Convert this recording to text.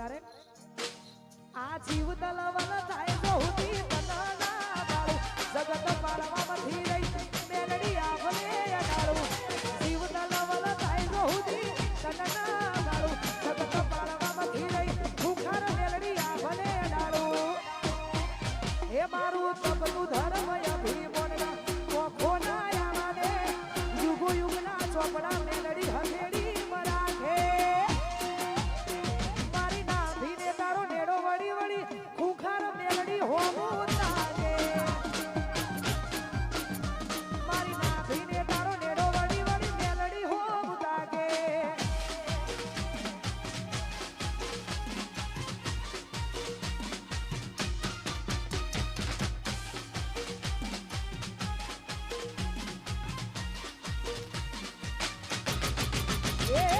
તારે આ જીવ તલવલ થાય જોહુતી તનના બાળું જગત પારવામાંથી રહી મેલડી આભલે અડાળું જીવ તલવલ થાય જોહુતી તનના બાળું જગત પારવામાંથી રહી ભૂખાર મેલડી આભલે અડાળું હે મારું તપનું ધર્મ અભિમોનના કોખો ના આવાને યુગો યુગના ચોપડા મેલડી હથેળી મરાઠે મારી નાભીને તારો નેડો વળી વળી ખુખાર મેલડી હોવું તાગે મારી નાભીને તારો નેડો વળી વળી મેલડી હોવું તાગે Yeah.